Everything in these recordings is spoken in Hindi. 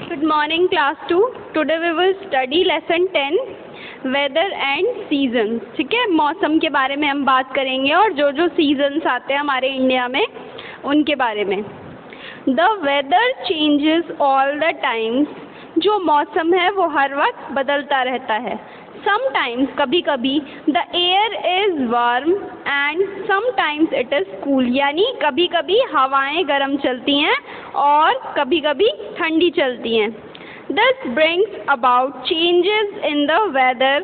Good morning class 2. Today we will study lesson 10 weather and seasons. ठीक है, मौसम के बारे में हम बात करेंगे और जो जो सीजन्स आते हैं हमारे इंडिया में उनके बारे में. The weather changes all the time. जो मौसम है वो हर वक्त बदलता रहता है. Sometimes कभी कभी the air is warm and sometimes it is cool. यानी कभी कभी हवाएं गर्म चलती हैं और कभी कभी ठंडी चलती हैं. This brings about changes in the weather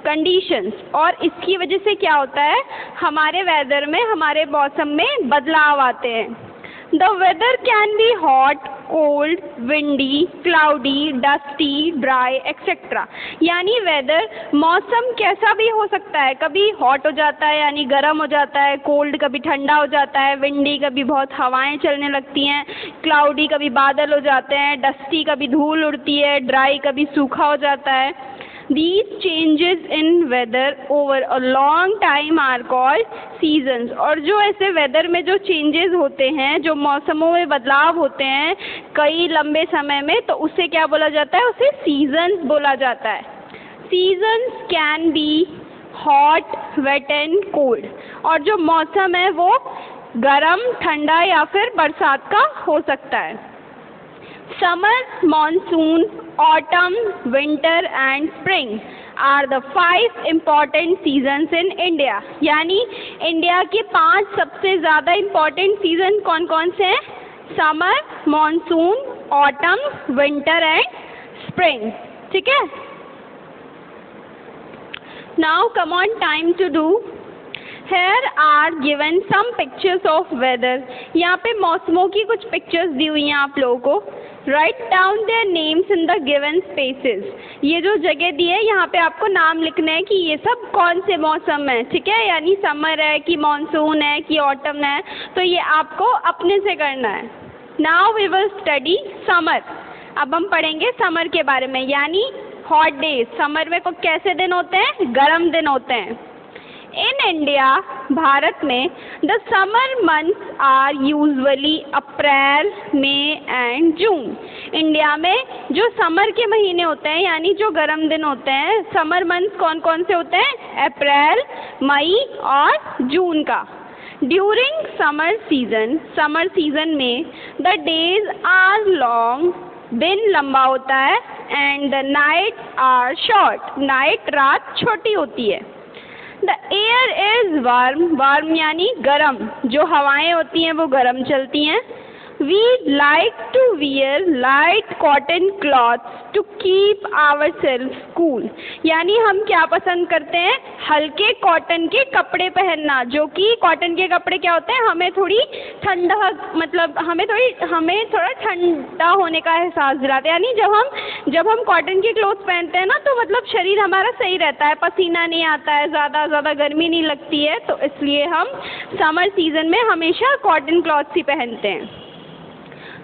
conditions. और इसकी वजह से क्या होता है, हमारे वेदर में, हमारे मौसम में बदलाव आते हैं. The weather can be hot, cold, windy, cloudy, dusty, dry, etc. यानी वेदर, मौसम कैसा भी हो सकता है. कभी हॉट हो जाता है यानी गर्म हो जाता है, कोल्ड कभी ठंडा हो जाता है, विंडी कभी बहुत हवाएं चलने लगती हैं, क्लाउडी कभी बादल हो जाते हैं, डस्टी कभी धूल उड़ती है, ड्राई कभी सूखा हो जाता है. These changes in weather over a long time are called seasons. और जो ऐसे वेदर में जो चेंजेस होते हैं, जो मौसमों में बदलाव होते हैं कई लंबे समय में, तो उसे क्या बोला जाता है, उसे सीजन्स बोला जाता है. Seasons can be hot, wet and cold. और जो मौसम है वो गरम, ठंडा या फिर बरसात का हो सकता है. Summer, monsoon, autumn, winter and spring are the 5 important seasons in India. यानी इंडिया के 5 सबसे ज़्यादा इम्पॉर्टेंट सीजन कौन कौन से हैं? Summer, monsoon, autumn, winter and spring. ठीक है. Now come on, time to do. Here are given some pictures of weather. यहाँ पे मौसमों की कुछ पिक्चर्स दी हुई हैं आप लोगों को. Write down their names in the given spaces. ये जो जगह दी है यहाँ पे आपको नाम लिखना है कि ये सब कौन से मौसम है. ठीक है, यानी समर है कि मॉनसून है कि ऑटम है, तो ये आपको अपने से करना है. Now we will study summer. अब हम पढ़ेंगे समर के बारे में, यानी हॉट डेज. समर में को कैसे दिन होते हैं? गर्म दिन होते हैं. In India, भारत में, the summer months are usually April, May and June. India में जो समर के महीने होते हैं यानी जो गर्म दिन होते हैं, समर मंथ्स कौन कौन से होते हैं? अप्रैल, मई और जून का. During summer season, summer season में the days are long, दिन लंबा होता है, and the night are short, night रात छोटी होती है. The air is warm, warm यानी गर्म, जो हवाएं होती हैं वो गर्म चलती हैं. We like to wear light cotton cloths to keep ourselves cool. यानी हम क्या पसंद करते हैं? हल्के कॉटन के कपड़े पहनना. जो कि कॉटन के कपड़े क्या होते हैं, हमें थोड़ी ठंडा, मतलब हमें थोड़ा ठंडा होने का एहसास दिलाते हैं. यानी जब हम कॉटन के क्लोथ्स पहनते हैं ना, तो मतलब शरीर हमारा सही रहता है, पसीना नहीं आता है, ज़्यादा गर्मी नहीं लगती है. तो इसलिए हम समर सीजन में हमेशा कॉटन क्लॉथ्स ही पहनते हैं.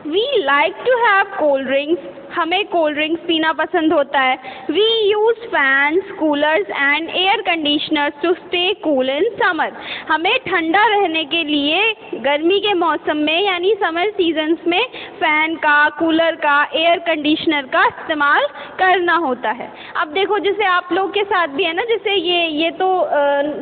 We like to have cold drinks. हमें कोल्ड ड्रिंक्स पीना पसंद होता है. We use fans, coolers and air conditioners to stay cool in summer. हमें ठंडा रहने के लिए गर्मी के मौसम में यानी समर सीजन्स में फ़ैन का, कूलर का, एयर कंडीशनर का इस्तेमाल करना होता है. अब देखो, जैसे आप लोग के साथ भी है ना, जैसे ये तो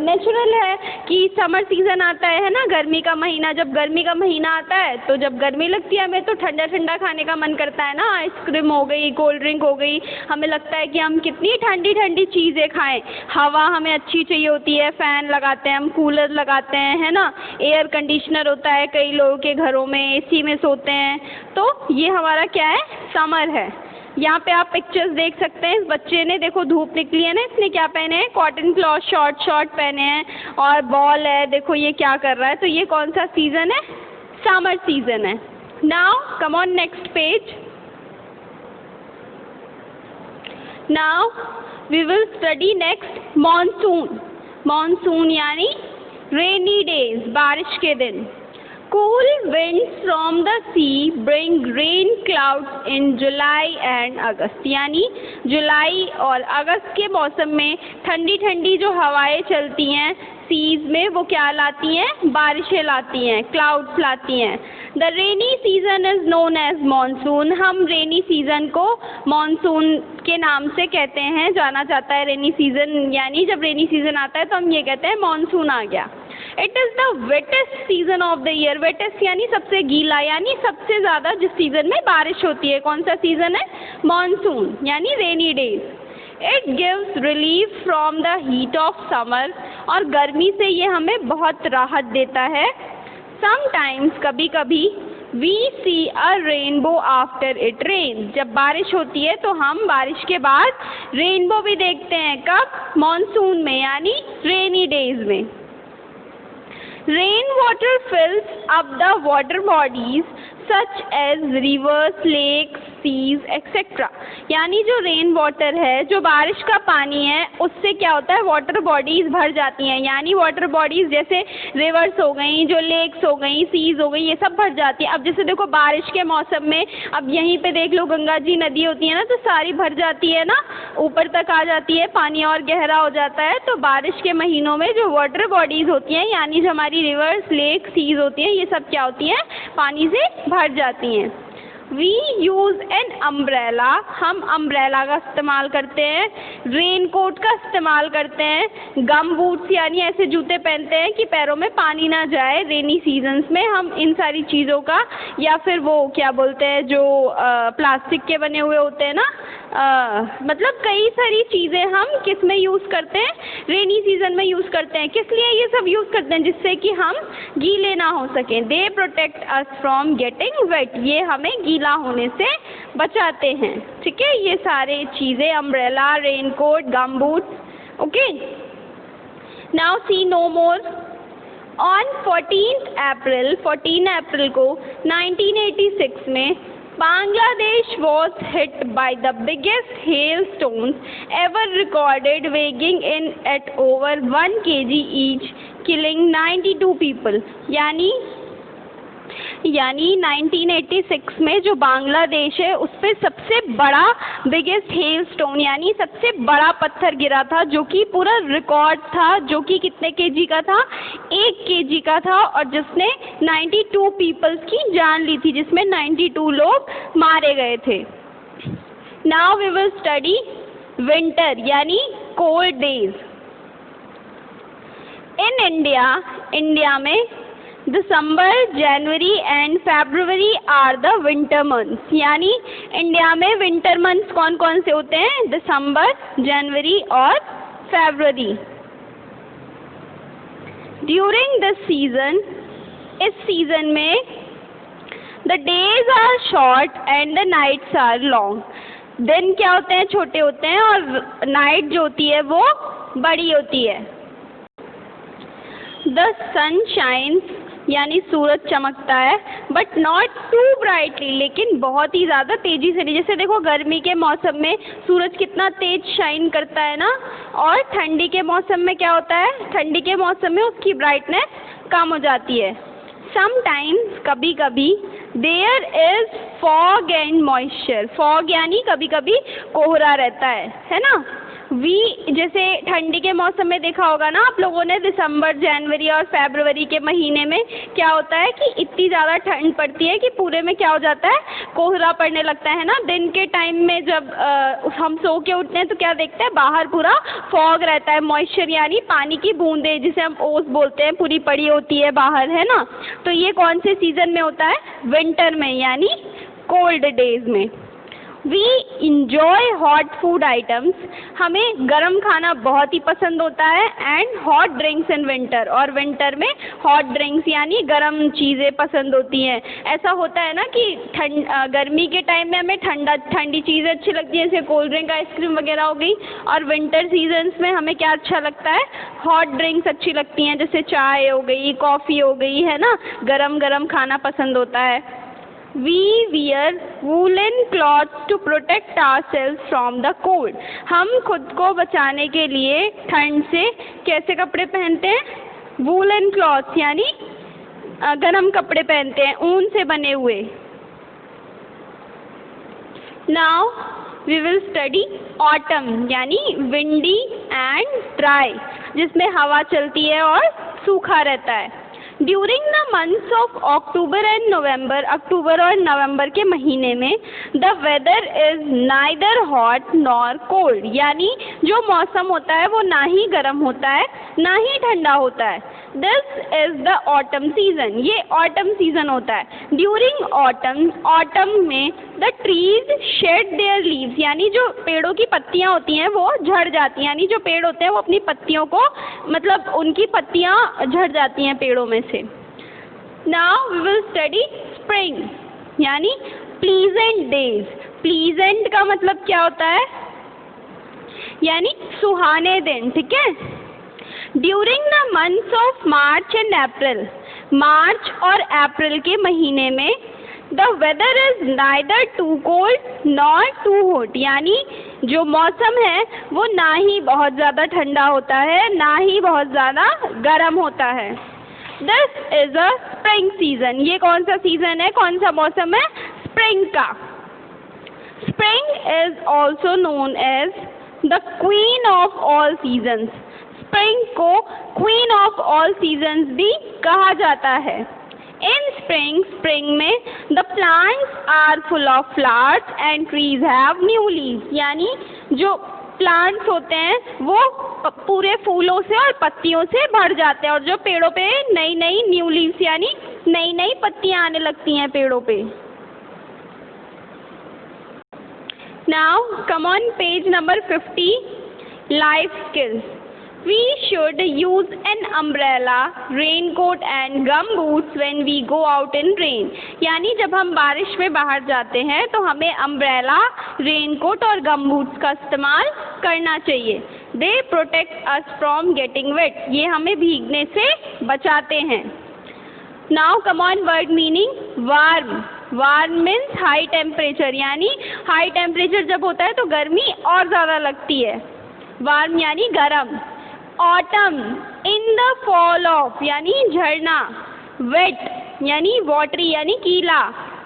नेचुरल है कि समर सीज़न आता है ना, गर्मी का महीना. जब गर्मी का महीना आता है तो जब गर्मी लगती है हमें तो ठंडा ठंडा खाने का मन करता है ना. आइसक्रीम हो गई, कोल्ड ड्रिंक हो गई, हमें लगता है कि हम कितनी ठंडी ठंडी चीज़ें खाएं. हवा हमें अच्छी चाहिए होती है, फ़ैन लगाते हैं हम, कूलर लगाते हैं, है ना. एयर कंडीशनर होता है कई लोगों के घरों में, एसी में सोते हैं. तो ये हमारा क्या है? समर है. यहाँ पे आप पिक्चर्स देख सकते हैं. इस बच्चे ने, देखो धूप निकली है ना, इसने क्या पहने हैं? कॉटन क्लॉथ शॉर्ट पहने हैं और बॉल है. देखो ये क्या कर रहा है. तो ये कौन सा सीज़न है? समर सीज़न है. Now come on next page. Now we will study next monsoon. Monsoon यानी rainy days, बारिश के दिन. Cool winds from the sea bring rain clouds in July and August. यानी जुलाई और अगस्त के मौसम में ठंडी ठंडी जो हवाएं चलती हैं सीज में, वो क्या लाती हैं? बारिशें लाती हैं, क्लाउड्स लाती हैं. The rainy season is known as monsoon. हम रेनी सीजन को मानसून के नाम से कहते हैं, जाना जाता है रेनी सीजन. यानी जब रेनी सीजन आता है तो हम ये कहते हैं मानसून आ गया. It is the wettest season of the year. Wettest यानी सबसे गीला, यानी सबसे ज़्यादा जिस सीजन में बारिश होती है. कौन सा सीजन है? मानसून यानी rainy days. It gives relief from the heat of summer. और गर्मी से ये हमें बहुत राहत देता है. समटाइम्स कभी कभी we see a rainbow after it rain. जब बारिश होती है तो हम बारिश के बाद रेनबो भी देखते हैं. कब? मानसून में यानी रेनी डेज में. Rainwater fills up the water bodies such as rivers, lakes, seas, etc. यानी जो रेन वाटर है, जो बारिश का पानी है, उससे क्या होता है? वाटर बॉडीज भर जाती हैं. यानी वाटर बॉडीज जैसे रिवर्स हो गई, जो लेक्स हो गई, सीज हो गई, ये सब भर जाती है. अब जैसे देखो बारिश के मौसम में अब यहीं पे देख लो गंगा जी नदी होती है ना, तो सारी भर जाती है ना, ऊपर तक आ जाती है, पानी और गहरा हो जाता है. तो बारिश के महीनों में जो वाटर बॉडीज होती हैं, यानी जो हमारी रिवर्स, लेक, सीज होती हैं, ये सब क्या होती हैं? पानी से भर जाती हैं. We use an umbrella. हम अम्ब्रेला का इस्तेमाल करते हैं. रेन कोट का इस्तेमाल करते हैं. गम बूट्स यानी ऐसे जूते पहनते हैं कि पैरों में पानी ना जाए. रेनी सीजन्स में हम इन सारी चीज़ों का, या फिर वो क्या बोलते हैं जो प्लास्टिक के बने हुए होते हैं ना, मतलब कई सारी चीज़ें हम किस में यूज़ करते हैं? रेनी सीजन में यूज़ करते हैं. किस लिए ये सब यूज़ करते हैं? जिससे कि हम गीले ना हो सकें. They protect us from getting wait. ये हमें गीला होने से बचाते हैं. ठीक है, ये सारे चीज़ें umbrella, raincoat, gum boots. Okay, now see no more. On 14 April को 1986 में Bangladesh was hit by the biggest hailstones ever recorded, weighing in at over 1 kg each, killing 92 people. यानी 1986 में जो बांग्लादेश है उस पर सबसे बड़ा बिगेस्ट हेल स्टोन यानी सबसे बड़ा पत्थर गिरा था, जो कि पूरा रिकॉर्ड था, जो कि कितने केजी का था? 1 केजी का था, और जिसने 92 पीपल्स की जान ली थी, जिसमें 92 लोग मारे गए थे. Now we will study winter यानी कोल्ड डेज. इन इंडिया में December, January and February are the winter months. यानी इंडिया में विंटर मंथ्स कौन कौन से होते हैं? दिसंबर, जनवरी और फरवरी. ड्यूरिंग दिस सीजन, इस सीजन में the days are short and the nights are long. दिन क्या होते हैं? छोटे होते हैं, और नाइट जो होती है वो बड़ी होती है. द सन शाइन्स यानी सूरज चमकता है, बट नॉट टू ब्राइटली, लेकिन बहुत ही ज़्यादा तेज़ी से नहीं. जैसे देखो गर्मी के मौसम में सूरज कितना तेज शाइन करता है ना, और ठंडी के मौसम में क्या होता है? ठंडी के मौसम में उसकी ब्राइटनेस कम हो जाती है. समटाइम्स कभी कभी there is fog and moisture. Fog यानी कभी कभी कोहरा रहता है ना. जैसे ठंडी के मौसम में देखा होगा ना आप लोगों ने, दिसंबर, जनवरी और फरवरी के महीने में क्या होता है कि इतनी ज़्यादा ठंड पड़ती है कि पूरे में क्या हो जाता है? कोहरा पड़ने लगता है ना. दिन के टाइम में जब हम सो के उठते हैं तो क्या देखते हैं? बाहर पूरा फॉग रहता है. मॉइस्चर यानी पानी की बूंदें, जिसे हम ओस बोलते हैं, पूरी पड़ी होती है बाहर, है ना. तो ये कौन से सीज़न में होता है? विंटर में यानी कोल्ड डेज में. We enjoy hot food items. हमें गर्म खाना बहुत ही पसंद होता है. And hot drinks in winter, और विंटर में हॉट ड्रिंक्स यानी गर्म चीज़ें पसंद होती हैं. ऐसा होता है ना कि गर्मी के टाइम में हमें ठंडी चीज़ें अच्छी लगती हैं, जैसे कोल्ड ड्रिंक, आइसक्रीम वगैरह हो गई. और विंटर सीजन्स में हमें क्या अच्छा लगता है? हॉट ड्रिंक्स अच्छी लगती हैं, जैसे चाय हो गई, कॉफ़ी हो गई, है ना. गरम गरम खाना पसंद होता है. We wear woolen cloths to protect ourselves from the cold. हम खुद को बचाने के लिए ठंड से कैसे कपड़े पहनते हैं? Woolen cloths यानी गर्म कपड़े पहनते हैं ऊन से बने हुए। Now we will study autumn यानी विंडी एंड ड्राई, जिसमें हवा चलती है और सूखा रहता है। During the months of October and November, अक्टूबर और नवंबर के महीने में the weather is neither hot nor cold, यानी जो मौसम होता है वो ना ही गर्म होता है ना ही ठंडा होता है। This is the autumn season, ये ऑटम सीजन होता है। ड्यूरिंग ऑटम, ऑटम में the trees shade there leaves, यानी जो पेड़ों की पत्तियां होती हैं वो झड़ जाती हैं, यानी जो पेड़ होते हैं वो अपनी पत्तियों को, मतलब उनकी पत्तियां झड़ जाती हैं पेड़ों में से। Now we will study spring यानी प्लीजेंट डेज। प्लीजेंट का मतलब क्या होता है, यानी सुहाने दिन, ठीक है। During the months of March and April, मार्च और अप्रैल के महीने में the weather is neither too cold nor too hot, यानी जो मौसम है वो ना ही बहुत ज़्यादा ठंडा होता है ना ही बहुत ज़्यादा गर्म होता है। This is a spring season, ये कौन सा सीजन है, कौन सा मौसम है, स्प्रिंग का। Spring is also known as the queen of all seasons, spring को क्वीन ऑफ ऑल सीजन्स भी कहा जाता है। इन स्प्रिंग, स्प्रिंग में the plants are full of flowers and trees have new leaves, यानी जो प्लांट्स होते हैं वो पूरे फूलों से और पत्तियों से भर जाते हैं और जो पेड़ों पे नई नई न्यू लीव्स यानी नई नई पत्तियां आने लगती हैं पेड़ों पे। Now come on page number 50, life skills. We should use an umbrella, raincoat and gumboots when we go out in rain. यानी जब हम बारिश में बाहर जाते हैं तो हमें अम्ब्रेला, रेनकोट और गमबूट्स का इस्तेमाल करना चाहिए। They protect us from getting wet. ये हमें भीगने से बचाते हैं। Now come on word meaning, warm. Warm means high temperature, यानी high temperature जब होता है तो गर्मी और ज़्यादा लगती है। Warm यानी गर्म। Autumn, in the fall of यानी झड़ना। वेट यानी वाटरी यानी गीला।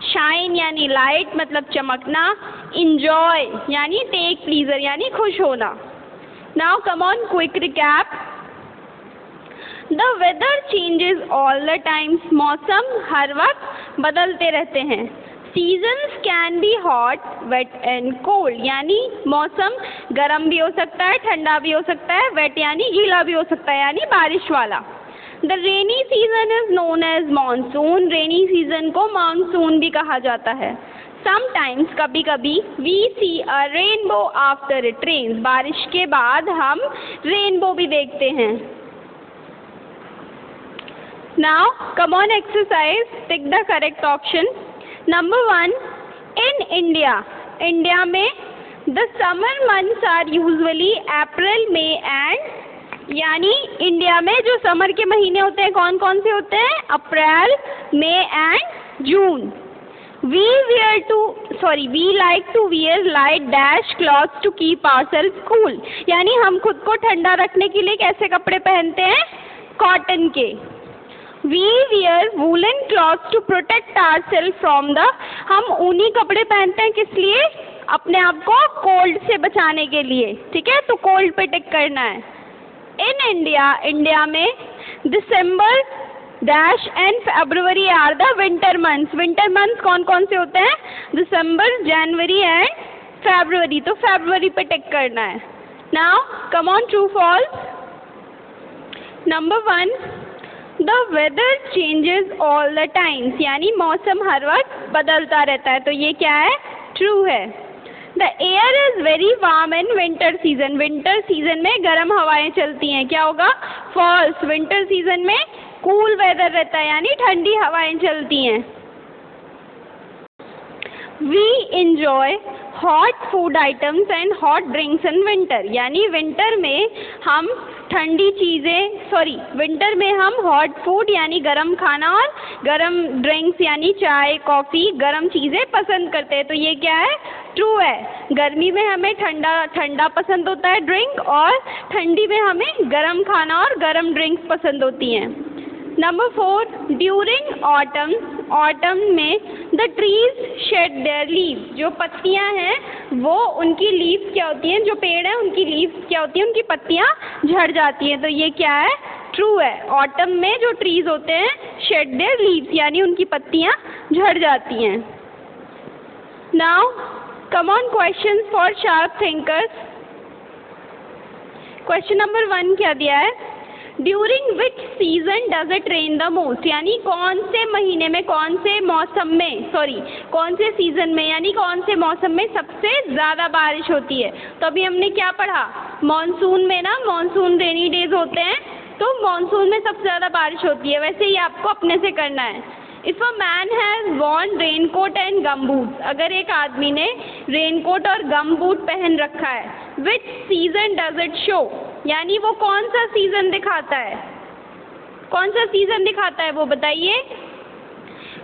शाइन यानी लाइट मतलब चमकना। इंजॉय यानी टेक प्लीजर यानी खुश होना। Now come on quick recap. The weather changes all the times, मौसम हर वक्त बदलते रहते हैं। Seasons can be hot, wet and cold, यानी मौसम गर्म भी हो सकता है, ठंडा भी हो सकता है, वेट यानी गीला भी हो सकता है यानी बारिश वाला। The rainy season is known as monsoon, rainy season को मानसून भी कहा जाता है। समटाइम्स कभी कभी we see a rainbow after it rains, बारिश के बाद हम रेनबो भी देखते हैं। Now come on exercise, tick the correct option. Number 1, in India, India में the summer months are usually April May and, यानी इंडिया में जो समर के महीने होते हैं कौन कौन से होते हैं, April, May and June. We like to wear light dash clothes to keep ourself cool, यानी हम खुद को ठंडा रखने के लिए कैसे कपड़े पहनते हैं, कॉटन के। We wear woolen clothes to protect ourselves from the, हम ऊनी कपड़े पहनते हैं किस लिए, अपने आप को कोल्ड से बचाने के लिए, ठीक है, तो कोल्ड पे टिक करना है। इन इंडिया, इंडिया में December dash and February are the winter months, winter months कौन कौन से होते हैं, दिसंबर, जनवरी एंड फरवरी, तो फरवरी पे टिक करना है। Now come on true false. Number 1, the weather changes all the times, यानी मौसम हर वक्त बदलता रहता है, तो ये क्या है, ट्रू है। The air is very warm in winter season, winter season में गर्म हवाएं चलती हैं, क्या होगा, फॉल्स, विंटर सीजन में कूल वेदर रहता है यानी ठंडी हवाएं चलती हैं। We enjoy hot food items and hot drinks in winter, यानी विंटर में हम ठंडी चीज़ें, विंटर में हम हॉट फूड यानी गरम खाना और गरम ड्रिंक्स यानी चाय, कॉफ़ी, गरम चीज़ें पसंद करते हैं, तो ये क्या है, ट्रू है। गर्मी में हमें ठंडा पसंद होता है ड्रिंक, और ठंडी में हमें गरम खाना और गरम ड्रिंक्स पसंद होती हैं। नंबर 4, ड्यूरिंग ऑटम, ऑटम में the trees shade there leaves, जो पत्तियां हैं वो उनकी लीव्स क्या होती हैं, जो पेड़ हैं उनकी लीव्स क्या होती हैं, उनकी पत्तियां झड़ जाती हैं। तो ये क्या है, ट्रू है। ऑटम में जो ट्रीज होते हैं शेड देयर लीव्स यानी उनकी पत्तियां झड़ जाती हैं। Now come on questions for sharp thinkers. Question number 1 क्या दिया है, during which season does it rain the most, यानी कौन से महीने में, कौन से मौसम में, कौन से सीजन में यानी कौन से मौसम में सबसे ज़्यादा बारिश होती है। तो अभी हमने क्या पढ़ा, मानसून में ना, मानसून रेनी डेज होते हैं तो मानसून में सबसे ज़्यादा बारिश होती है। वैसे ही आपको अपने से करना है। If a man has worn raincoat and gum boots, अगर एक आदमी ने रेनकोट और गम बूट पहन रखा है, विच सीजन डज इट शो, यानी वो कौन सा सीजन दिखाता है, कौन सा सीजन दिखाता है वो बताइए।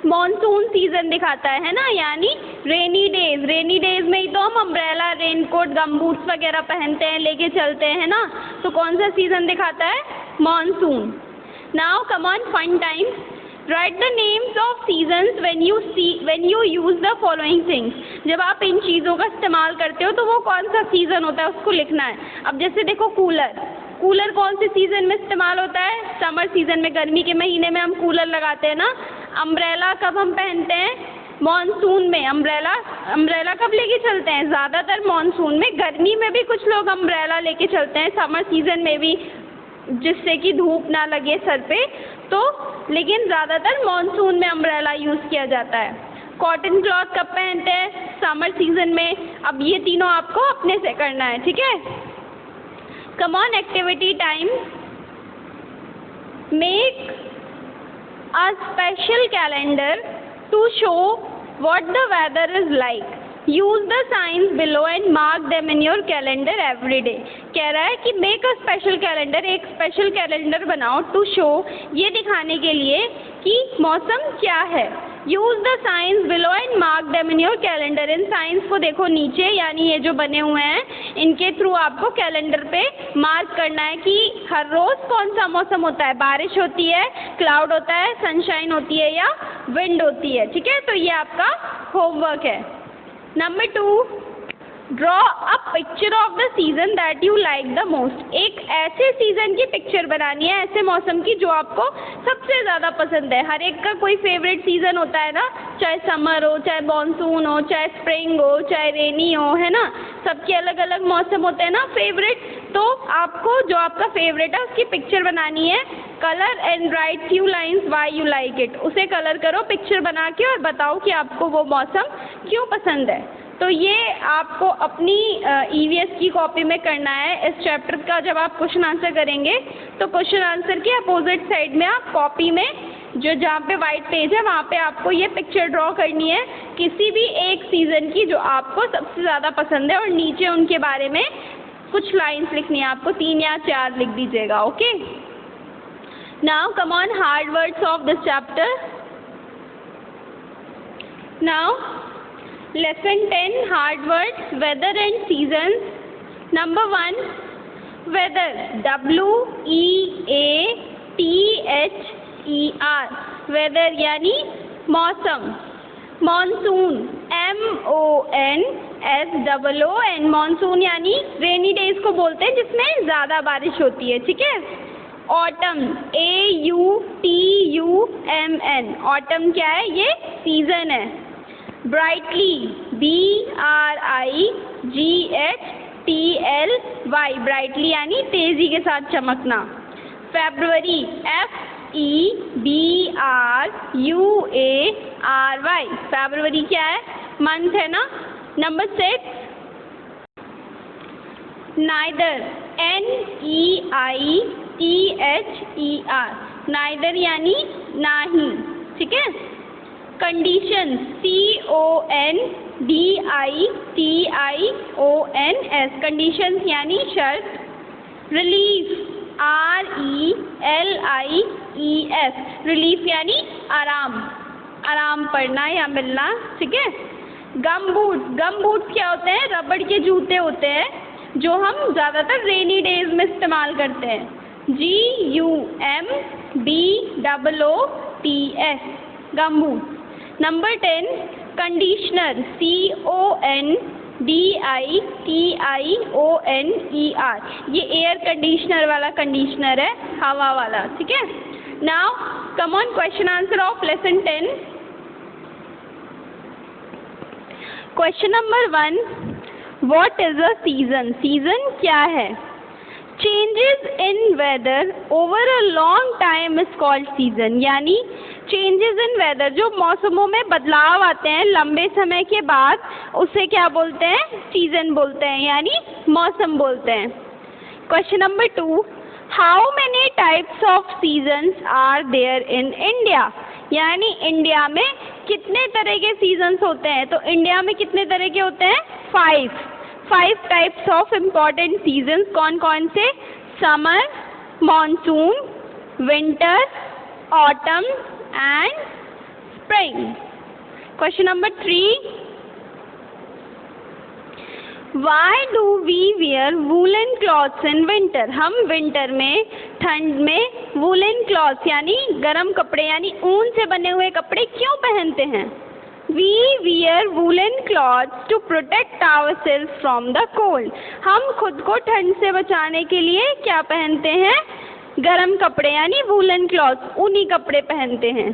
मॉनसून सीजन दिखाता है ना, यानी रेनी डेज, रेनी डेज में ही तो हम अम्ब्रेला, रेनकोट, गम बूट्स वगैरह पहनते हैं, लेके चलते हैं ना। तो कौन सा सीजन दिखाता है, monsoon. Now come on fun time, write the names of seasons when you use the following things, जब आप इन चीज़ों का इस्तेमाल करते हो तो वो कौन सा सीज़न होता है उसको लिखना है। अब जैसे देखो कूलर, कूलर कौन से सीज़न में इस्तेमाल होता है, समर सीज़न में, गर्मी के महीने में हम कूलर लगाते हैं ना। अम्ब्रेला कब हम पहनते हैं, मॉनसून में। अम्ब्रेला कब लेके चलते हैं, ज़्यादातर मॉनसून में। गर्मी में भी कुछ लोग अम्ब्रेला लेके चलते हैं, समर सीज़न में भी, जिससे कि धूप ना लगे सर पे, तो लेकिन ज़्यादातर मॉनसून में अम्ब्रेला यूज़ किया जाता है। कॉटन क्लॉथ कब पहनते हैं, समर सीज़न में। अब ये तीनों आपको अपने से करना है, ठीक है। Come on activity time, make a special calendar to show what the weather is like, use the signs below and mark them in your calendar every day. कह रहा है कि मेक अ स्पेशल कैलेंडर, एक स्पेशल कैलेंडर बनाओ, टू शो, ये दिखाने के लिए कि मौसम क्या है। Use the signs below and mark them in your calendar, इन साइंस को देखो नीचे, यानी ये जो बने हुए हैं इनके थ्रू आपको कैलेंडर पे मार्क करना है कि हर रोज़ कौन सा मौसम होता है, बारिश होती है, क्लाउड होता है, सनशाइन होती है या विंड होती है, ठीक है। तो ये आपका होमवर्क है। Number 2, draw a picture of the season that you like the most, एक ऐसे सीज़न की पिक्चर बनानी है, ऐसे मौसम की जो आपको सबसे ज़्यादा पसंद है। हर एक का कोई फेवरेट सीज़न होता है ना, चाहे समर हो, चाहे मानसून हो, चाहे स्प्रिंग हो, चाहे रेनी हो, है ना। सबके अलग अलग मौसम होते हैं ना फेवरेट। तो आपको जो आपका फेवरेट है उसकी पिक्चर बनानी है। Colour and right few lines why you like it, उसे कलर करो पिक्चर बना के और बताओ कि आपको वो मौसम क्यों पसंद है। तो ये आपको अपनी EVS की कॉपी में करना है। इस चैप्टर का जब आप क्वेश्चन आंसर करेंगे तो क्वेश्चन आंसर के अपोजिट साइड में आप कॉपी में जो जहाँ पे वाइट पेज है वहाँ पे आपको ये पिक्चर ड्रॉ करनी है किसी भी एक सीज़न की जो आपको सबसे ज़्यादा पसंद है, और नीचे उनके बारे में कुछ लाइन्स लिखनी है आपको, 3 या 4 लिख दीजिएगा, okay. Now come on hard words of this chapter. Now Lesson 10, hard words, weather and seasons. Number 1, weather, W-E-A-T-H-E-R, weather यानी मौसम। Monsoon, M-O-N-S-O-O-N, मानसून यानी रेनी डेज को बोलते हैं जिसमें ज़्यादा बारिश होती है, ठीक है। ऑटम, A-U-T-U-M-N, ऑटम क्या है, ये सीज़न है। ब्राइटली, B-R-I-G-H-T-L-Y, ब्राइटली यानी तेज़ी के साथ चमकना। फेब्रुअरी, F-E-B-R-U-A-R-Y, फेब्रुअरी क्या है, मंथ है ना। नंबर 6, नाइदर, N-E-I-T-H-E-R, नाइदर यानी नाही, ठीक है। कंडीशंस, C-O-N-D-I-T-I-O-N-S, कंडीशंस यानी शर्त। रिलीफ, R-E-L-I-E-F, रिलीफ यानी आराम, आराम पड़ना या मिलना, ठीक है। गम बूट्स क्या होते हैं, रबड़ के जूते होते हैं जो हम ज़्यादातर रेनी डेज में इस्तेमाल करते हैं। GUMBOOTS, gumboot. Number 10, conditioner, CONDITIONER, ये एयर कंडीशनर वाला कंडीशनर है, हवा वाला, ठीक है. Now come on, question answer of lesson 10. Question number 1, what is a season? Season क्या है? Changes in weather over a long time is called season. यानी चेंजेस इन वेदर, जो मौसमों में बदलाव आते हैं लंबे समय के बाद, उसे क्या बोलते हैं? सीजन बोलते हैं, यानी मौसम बोलते हैं. Question number 2, how many types of seasons are there in India? यानी इंडिया में कितने तरह के सीजन्स होते हैं? तो इंडिया में कितने तरह के होते हैं? 5 टाइप्स ऑफ इम्पॉर्टेंट सीजन्स. कौन कौन से? Summer, monsoon, winter, autumn and spring. Question number 3, why do we wear woollen clothes in winter? हम विंटर में, ठंड में वूलन क्लॉथ्स यानी गर्म कपड़े यानी ऊन से बने हुए कपड़े क्यों पहनते हैं? We wear woolen cloths to protect ourselves from the cold. हम खुद को ठंड से बचाने के लिए क्या पहनते हैं? गर्म कपड़े यानी वूलन क्लॉथ्स, ऊनी कपड़े पहनते हैं.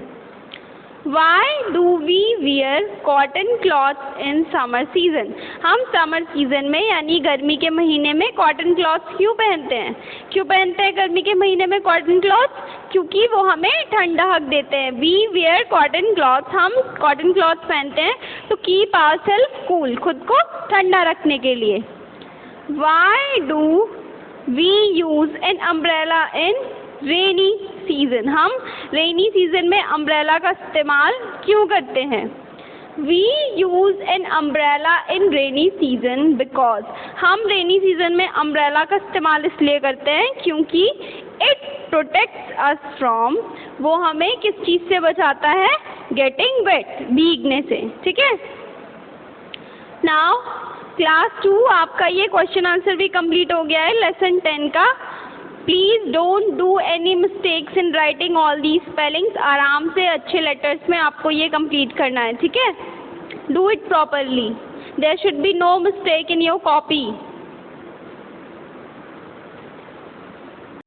Why do we wear cotton cloths in summer season? हम समर सीजन में यानी गर्मी के महीने में कॉटन क्लॉथ्स क्यों पहनते हैं? क्यों पहनते हैं गर्मी के महीने में कॉटन क्लॉथ्स? क्योंकि वो हमें ठंडक देते हैं. वी वेयर कॉटन क्लॉथ्स, हम कॉटन क्लॉथ्स पहनते हैं तो कीप आवरसेल्फ कूल, खुद को ठंडा रखने के लिए. Why do we use an umbrella in rainy season? हम रेनी सीजन में अम्ब्रेला का इस्तेमाल क्यों करते हैं? We use an umbrella in rainy season because, हम रेनी सीजन में अम्ब्रेला का इस्तेमाल इसलिए करते हैं क्योंकि इट प्रोटेक्ट्स अस फ्रॉम, वो हमें किस चीज़ से बचाता है? गेटिंग वेट, भीगने से, ठीक है. नाउ क्लास 2 आपका ये क्वेश्चन आंसर भी कंप्लीट हो गया है लेसन 10 का. Please don't do any mistakes in writing all the spellings. आराम से अच्छे लेटर्स में आपको ये कंप्लीट करना है, ठीक है. Do it properly. There should be no mistake in your copy.